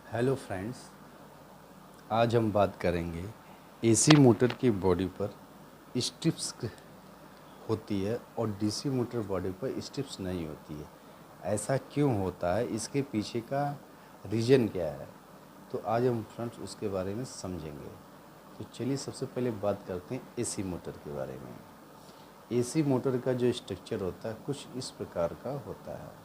Hello friends, आज हम बात करेंगे एसी मोटर की बॉडी पर स्ट्रिप्स होती है और डीसी मोटर बॉडी पर स्ट्रिप्स नहीं होती है। ऐसा क्यों होता है, इसके पीछे का रीज़न क्या है, तो आज हम फ्रेंड्स उसके बारे में समझेंगे। तो चलिए सबसे पहले बात करते हैं एसी मोटर के बारे में। एसी मोटर का जो स्ट्रक्चर होता है कुछ इस प्रकार का होता है।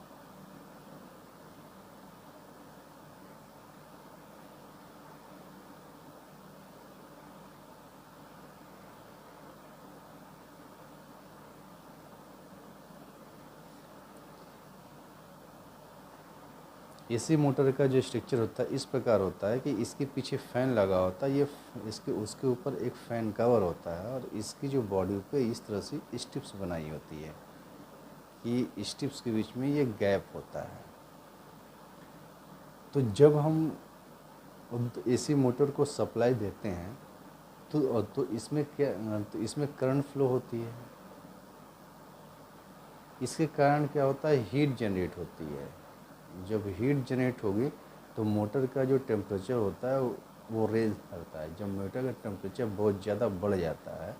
एसी मोटर का जो स्ट्रक्चर होता है इस प्रकार होता है कि इसके पीछे फ़ैन लगा होता है। इसके उसके ऊपर एक फ़ैन कवर होता है और इसकी जो बॉडी पे इस तरह से स्ट्रिप्स बनाई होती है कि स्ट्रिप्स के बीच में ये गैप होता है। तो जब हम एसी मोटर को सप्लाई देते हैं तो इसमें करंट फ्लो होती है। इसके कारण क्या होता है, हीट जनरेट होती है। जब हीट जनरेट होगी तो मोटर का जो टेम्परेचर होता है वो रेज करता है। जब मोटर का टेम्परेचर बहुत ज़्यादा बढ़ जाता है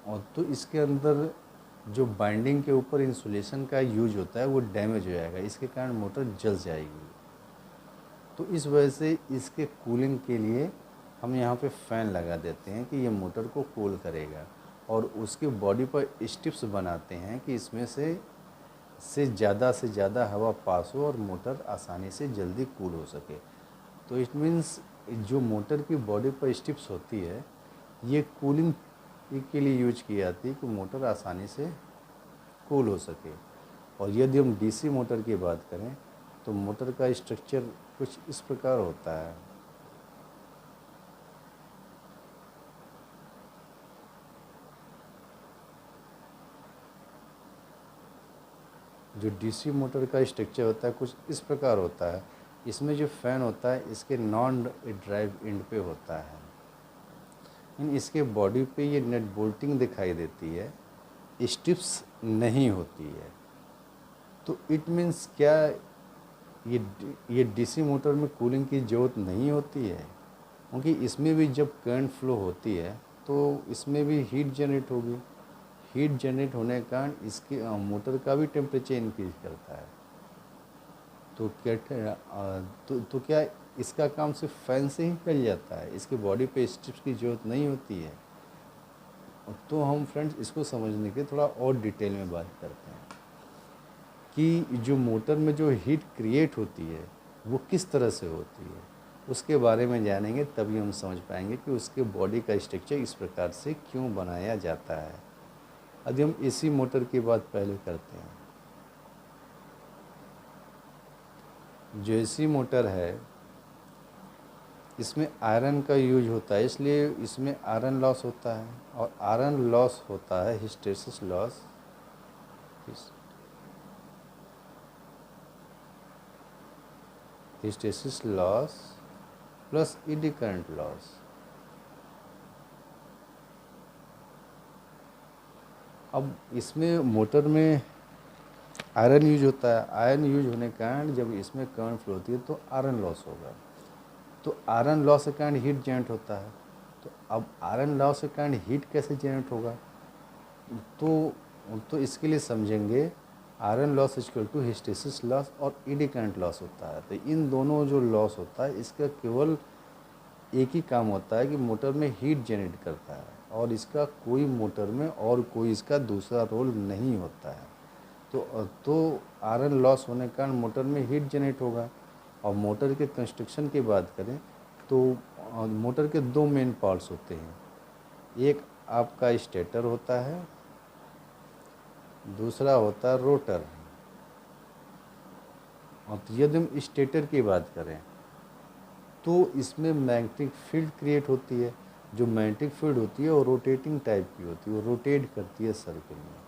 और तो इसके अंदर जो बाइंडिंग के ऊपर इंसुलेशन का यूज होता है वो डैमेज हो जाएगा। इसके कारण मोटर जल जाएगी। तो इस वजह से इसके कूलिंग के लिए हम यहाँ पे फ़ैन लगा देते हैं कि ये मोटर को कूल करेगा और उसकी बॉडी पर स्ट्रिप्स बनाते हैं कि इसमें से ज़्यादा हवा पास हो और मोटर आसानी से जल्दी कूल हो सके। तो इट मीन्स जो मोटर की बॉडी पर स्ट्रिप्स होती है ये कूलिंग के लिए यूज की जाती है कि मोटर आसानी से कूल हो सके। और यदि हम डीसी मोटर की बात करें तो मोटर का स्ट्रक्चर कुछ इस प्रकार होता है। जो डीसी मोटर का स्ट्रक्चर होता है कुछ इस प्रकार होता है। इसमें जो फ़ैन होता है इसके नॉन ड्राइव एंड पे होता है। इसके बॉडी पे ये नेट बोल्टिंग दिखाई देती है, स्ट्रिप्स नहीं होती है। तो इट मीन्स क्या, ये डीसी मोटर में कूलिंग की ज़रूरत नहीं होती है, क्योंकि इसमें भी जब करंट फ्लो होती है तो इसमें भी हीट जनरेट होगी। हीट जनरेट होने के कारण इसके मोटर का भी टेम्परेचर इंक्रीज करता है। तो क्या इसका काम सिर्फ फैन से ही चल जाता है, इसके बॉडी पे स्ट्रिप्स की ज़रूरत नहीं होती है। तो हम फ्रेंड्स इसको समझने के थोड़ा और डिटेल में बात करते हैं कि जो मोटर में जो हीट क्रिएट होती है वो किस तरह से होती है। उसके बारे में जानेंगे तभी हम समझ पाएंगे कि उसके बॉडी का स्ट्रक्चर इस प्रकार से क्यों बनाया जाता है। यदि हम एसी मोटर की बात पहले करते हैं, जो एसी मोटर है इसमें आयरन का यूज होता है, इसलिए इसमें आयरन लॉस होता है और आयरन लॉस होता है hysteresis loss. Hysteresis loss plus ED current loss. अब इसमें मोटर में आयरन यूज होता है। आयरन यूज होने के कारण जब इसमें करंट फ्लो होती है तो आयरन लॉस होगा। तो आयरन लॉस के कारण हीट जनरेट होता है। तो अब आयरन लॉस के कारण हीट कैसे जनरेट होगा, तो इसके लिए समझेंगे iron loss equal to hysteresis loss और ईडी करंट लॉस होता है। तो इन दोनों जो लॉस होता है इसका केवल एक ही काम होता है कि मोटर में हीट जनरेट करता है और इसका कोई मोटर में और कोई इसका दूसरा रोल नहीं होता है। तो आयरन लॉस होने के कारण मोटर में हीट जनरेट होगा। और मोटर के कंस्ट्रक्शन की बात करें तो मोटर के दो मेन पार्ट्स होते हैं। एक आपका स्टेटर होता है, दूसरा होता है रोटर। और तो यदि हम स्टेटर की बात करें तो इसमें मैग्नेटिक फील्ड क्रिएट होती है। जो मैग्नेटिक फील्ड होती है वो रोटेटिंग टाइप की होती है, वो रोटेट करती है सर्किल में।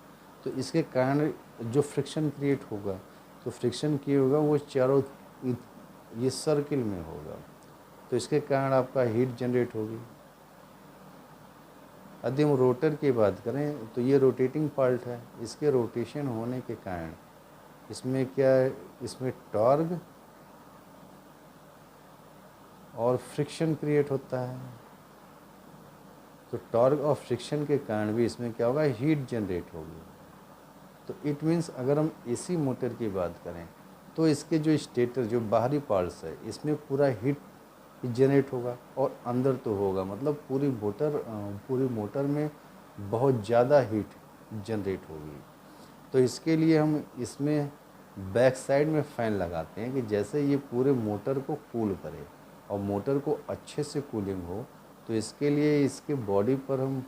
तो इसके कारण जो फ्रिक्शन क्रिएट होगा, तो फ्रिक्शन किए होगा वो चारों ये सर्किल में होगा। तो इसके कारण आपका हीट जनरेट होगी। यदि हम रोटर की बात करें तो ये रोटेटिंग पार्ट है। इसके रोटेशन होने के कारण इसमें क्या है, इसमें टॉर्क और फ्रिक्शन क्रिएट होता है। तो टॉर्क और फ्रिक्शन के कारण भी इसमें क्या होगा, हीट जनरेट होगी। तो इट मीन्स अगर हम एसी मोटर की बात करें तो इसके जो स्टेटर जो बाहरी पार्ट्स है इसमें पूरा हीट जनरेट होगा और अंदर तो होगा, मतलब पूरी मोटर में बहुत ज़्यादा हीट जनरेट होगी। तो इसके लिए हम इसमें बैक साइड में फ़ैन लगाते हैं कि जैसे ये पूरे मोटर को कूल करे और मोटर को अच्छे से कूलिंग हो। तो इसके लिए इसके बॉडी पर हम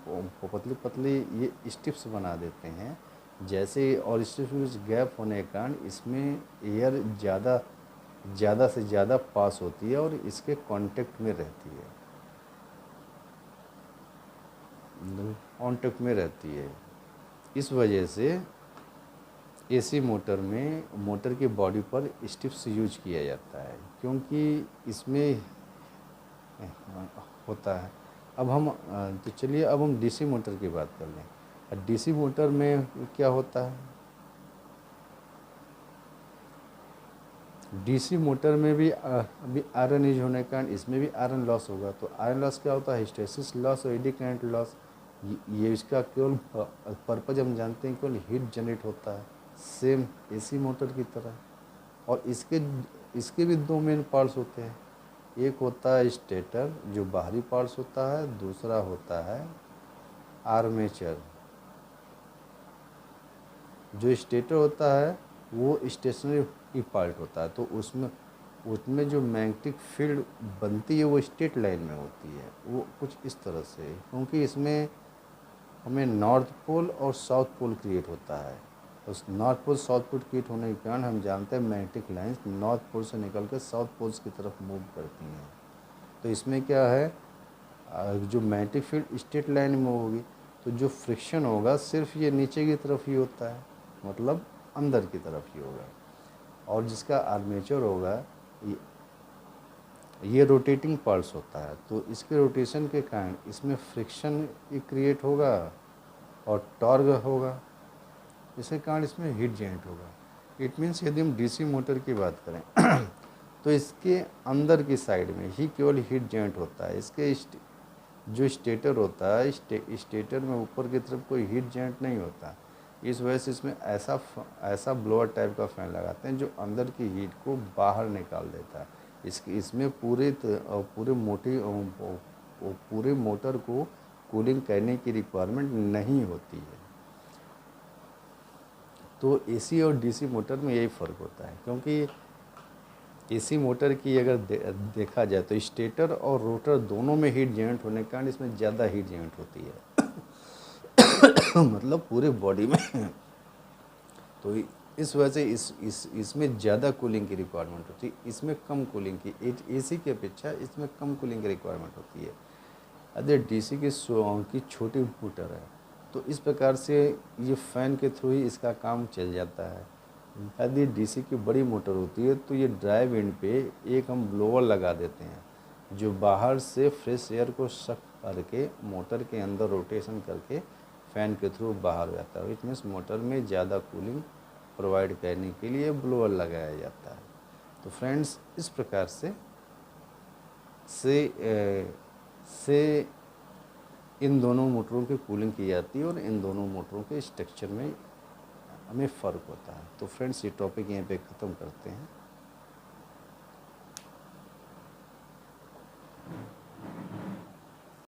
पतली पतली ये स्टिप्स बना देते हैं, जैसे और स्टिप्स में गैप होने के कारण इसमें एयर ज़्यादा से ज़्यादा पास होती है और इसके कांटेक्ट में रहती है, कांटेक्ट में रहती है। इस वजह से एसी मोटर में मोटर की बॉडी पर स्टिप्स यूज किया जाता है, क्योंकि इसमें होता है। अब हम तो चलिए अब हम डीसी मोटर की बात कर लें। डीसी मोटर में क्या होता है, डीसी मोटर में भी अभी आयरन यूज होने के कारण इसमें भी आयरन लॉस होगा। तो आयरन लॉस क्या होता है, हिस्टैरिसीस लॉस और एडी करंट लॉस। ये इसका केवल पर्पज हम जानते हैं, केवल हीट जनरेट होता है सेम एसी मोटर की तरह। और इसके भी दो मेन पार्ट्स होते हैं, एक होता है स्टेटर जो बाहरी पार्ट्स होता है, दूसरा होता है आर्मेचर। जो स्टेटर होता है वो स्टेशनरी पार्ट होता है, तो उसमें जो मैग्नेटिक फील्ड बनती है वो स्ट्रेट लाइन में होती है, वो कुछ इस तरह से, क्योंकि इसमें हमें नॉर्थ पोल और साउथ पोल क्रिएट होता है। उस north pole south pole create होने के कारण हम जानते हैं मैग्नेटिक लाइंस नॉर्थ पोल से निकल कर साउथ पोल्स की तरफ मूव करती हैं। तो इसमें क्या है, जो मैग्नेटिक फील्ड स्ट्रेट लाइन में होगी तो जो फ्रिक्शन होगा सिर्फ ये नीचे की तरफ ही होता है, मतलब अंदर की तरफ ही होगा। और जिसका आर्मेचर होगा ये रोटेटिंग पार्ट्स होता है, तो इसके रोटेशन के कारण इसमें फ्रिक्शन क्रिएट होगा और टॉर्क होगा, इसके कारण इसमें हीट जनरेट होगा। इट मीन्स यदि हम डीसी मोटर की बात करें तो इसके अंदर की साइड में ही केवल हीट जनरेट होता है। इसके जो स्टेटर होता है स्टेटर में ऊपर की तरफ कोई हीट जनरेट नहीं होता। इस वजह से इसमें ऐसा ब्लोअर टाइप का फ़ैन लगाते हैं जो अंदर की हीट को बाहर निकाल देता है। इसमें पूरे मोटर को कूलिंग करने की रिक्वायरमेंट नहीं होती है। तो एसी और डीसी मोटर में यही फ़र्क होता है, क्योंकि एसी मोटर की अगर देखा जाए तो स्टेटर और रोटर दोनों में हीट जनरेट होने के कारण इसमें ज़्यादा हीट जनरेट होती है मतलब पूरे बॉडी में तो इस वजह से इसमें ज़्यादा कूलिंग की रिक्वायरमेंट होती है, इसमें कम कूलिंग की, एसी की अपेक्षा इसमें कम कूलिंग की रिक्वायरमेंट होती है। अगर डीसी की छोटी मोटर है तो इस प्रकार से ये फ़ैन के थ्रू ही इसका काम चल जाता है। यदि डीसी की बड़ी मोटर होती है तो ये ड्राइव एंड पे एक हम ब्लोअर लगा देते हैं जो बाहर से फ्रेश एयर को सक करके मोटर के अंदर रोटेशन करके फ़ैन के थ्रू बाहर हो जाता है। इट मीन्स मोटर में ज़्यादा कूलिंग प्रोवाइड करने के लिए ब्लोअर लगाया जाता है। तो फ्रेंड्स इस प्रकार से इन दोनों मोटरों की कूलिंग की जाती है और इन दोनों मोटरों के स्ट्रक्चर में हमें फ़र्क होता है। तो फ्रेंड्स ये टॉपिक यहीं पे ख़त्म करते हैं।